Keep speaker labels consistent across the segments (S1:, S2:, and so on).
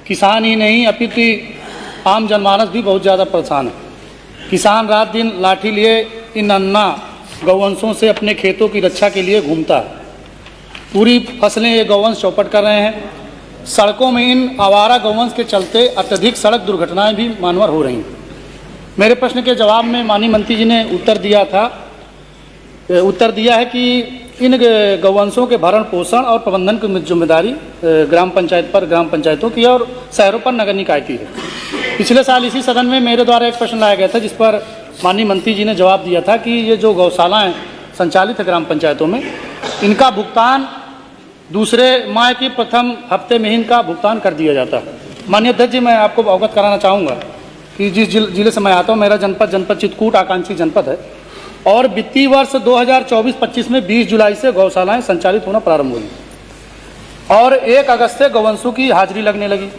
S1: किसान ही नहीं अपितु आम जनमानस भी बहुत ज़्यादा परेशान है। किसान रात दिन लाठी लिए इन अन्ना गौवंशों से अपने खेतों की रक्षा के लिए घूमता है। पूरी फसलें ये गौवंश चौपट कर रहे हैं। सड़कों में इन आवारा गौवंश के चलते अत्यधिक सड़क दुर्घटनाएं भी मानवर हो रही हैं। मेरे प्रश्न के जवाब में माननीय मंत्री जी ने उत्तर दिया है कि इन गौवंशों के भरण पोषण और प्रबंधन की जिम्मेदारी ग्राम पंचायतों की और शहरों पर नगर निकाय की है। पिछले साल इसी सदन में मेरे द्वारा एक प्रश्न लाया गया था जिस पर माननीय मंत्री जी ने जवाब दिया था कि ये जो गौशालाएं संचालित है ग्राम पंचायतों में, इनका भुगतान दूसरे माह के प्रथम हफ्ते में इनका भुगतान कर दिया जाता है। माननीय अध्यक्ष जी, मैं आपको अवगत कराना चाहूँगा कि जिस जिले से मैं आता हूँ, मेरा जनपद चित्रकूट आकांक्षी जनपद है और वित्तीय वर्ष 2024-25 में 20 जुलाई से गौशालाएं संचालित होना प्रारंभ हुई और 1 अगस्त से गौवंशों की हाजिरी लगने लगी।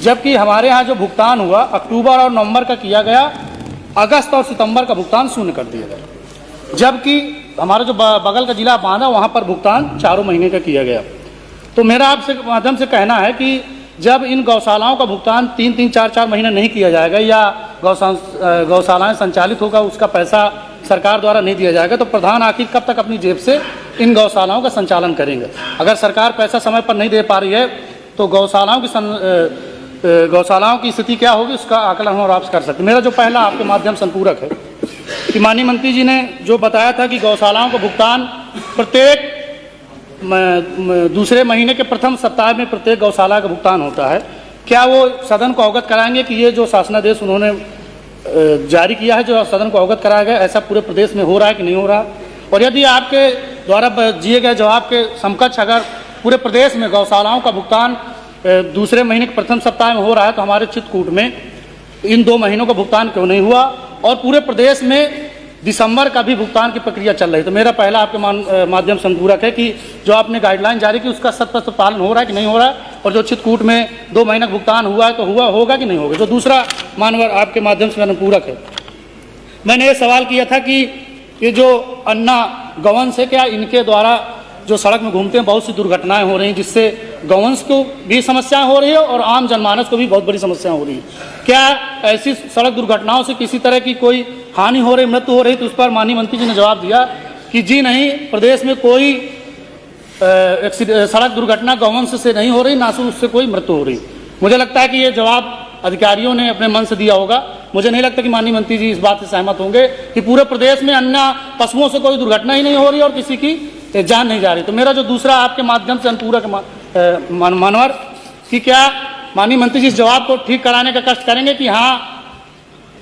S1: जबकि हमारे यहाँ जो भुगतान हुआ अक्टूबर और नवंबर का किया गया, अगस्त और सितंबर का भुगतान शून्य कर दिया गया। जबकि हमारा जो बगल का जिला बांधा, वहाँ पर भुगतान 4 महीने का किया गया। तो मेरा आपसे माध्यम से कहना है कि जब इन गौशालाओं का भुगतान 3-3, 4-4 महीने नहीं किया जाएगा या गौशालाएं संचालित होगा, उसका पैसा सरकार द्वारा नहीं दिया जाएगा, तो प्रधान आखिर कब तक अपनी जेब से इन गौशालाओं का संचालन करेंगे। अगर सरकार पैसा समय पर नहीं दे पा रही है तो गौशालाओं की स्थिति क्या होगी, उसका आकलन हम और आप कर सकते हैं। मेरा जो पहला आपके माध्यम से अनुपूरक है कि माननीय मंत्री जी ने जो बताया था कि गौशालाओं का भुगतान प्रत्येक दूसरे महीने के प्रथम सप्ताह में प्रत्येक गौशाला का भुगतान होता है, क्या वो सदन को अवगत कराएंगे कि ये जो शासनादेश उन्होंने जारी किया है, जो सदन को अवगत कराया गया, ऐसा पूरे प्रदेश में हो रहा है कि नहीं हो रहा? और यदि आपके द्वारा दिए गए जवाब के समकक्ष अगर पूरे प्रदेश में गौशालाओं का भुगतान दूसरे महीने के प्रथम सप्ताह में हो रहा है, तो हमारे चित्रकूट में इन 2 महीनों का भुगतान क्यों नहीं हुआ और पूरे प्रदेश में दिसंबर का भी भुगतान की प्रक्रिया चल रही है? तो मेरा पहला आपके माध्यम से अनुपूरक है कि जो आपने गाइडलाइन जारी की उसका 100% पालन हो रहा है कि नहीं हो रहा है, और जो चित्रकूट में 2 महीने का भुगतान हुआ है तो होगा कि नहीं होगा? जो दूसरा मानवर आपके माध्यम से अनुपूरक है, मैंने ये सवाल किया था कि ये जो अन्ना गौवंश है, क्या इनके द्वारा जो सड़क में घूमते हैं बहुत सी दुर्घटनाएं हो रही हैं, जिससे गौवंश को भी समस्या हो रही है और आम जनमानस को भी बहुत बड़ी समस्या हो रही है। क्या ऐसी सड़क दुर्घटनाओं से किसी तरह की कोई हानि हो रही, मृत्यु हो रही? तो उस पर माननीय मंत्री जी ने जवाब दिया कि जी नहीं, प्रदेश में कोई सड़क दुर्घटना गौवंश से नहीं हो रही, ना उससे कोई मृत्यु हो रही। मुझे लगता है कि ये जवाब अधिकारियों ने अपने मन से दिया होगा। मुझे नहीं लगता कि माननीय मंत्री जी इस बात से सहमत होंगे कि पूरे प्रदेश में अन्य पशुओं से कोई दुर्घटना ही नहीं हो रही और किसी की जान नहीं जा रही। तो मेरा जो दूसरा आपके माध्यम से अनुपूरक मानवर कि क्या माननीय मंत्री जी इस जवाब को ठीक कराने का कष्ट करेंगे कि हाँ,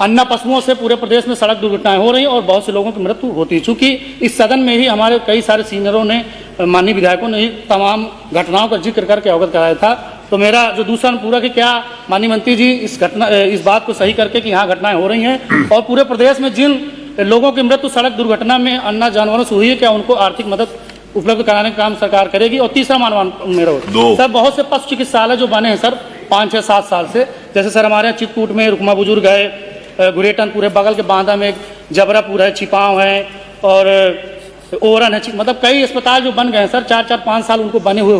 S1: अन्य पशुओं से पूरे प्रदेश में सड़क दुर्घटनाएं हो रही हैं और बहुत से लोगों की मृत्यु होती है। चूँकि इस सदन में ही हमारे कई सारे सीनियरों ने, माननीय विधायकों ने ही तमाम घटनाओं का जिक्र करके अवगत कराया था। तो मेरा जो दूसरा अनुपूरक है, क्या माननीय मंत्री जी इस बात को सही करके कि यहाँ घटनाएं हो रही हैं और पूरे प्रदेश में जिन लोगों की मृत्यु सड़क दुर्घटना में अन्य जानवरों से हुई है, क्या उनको आर्थिक मदद उपलब्ध कराने का काम सरकार करेगी? और तीसरा मानव मेरा सर, बहुत से पशु चिकित्सालय जो बने हैं सर 5, 6, 7 साल से, जैसे सर हमारे यहाँ चित्रकूट में रुकमा बुजुर्ग है, गुरेटन पूरे बगल के बांधा में जबरापुर है, छिपाव है और ओरन है, मतलब कई अस्पताल जो बन गए हैं सर, 4-4, 5 साल उनको बने हुए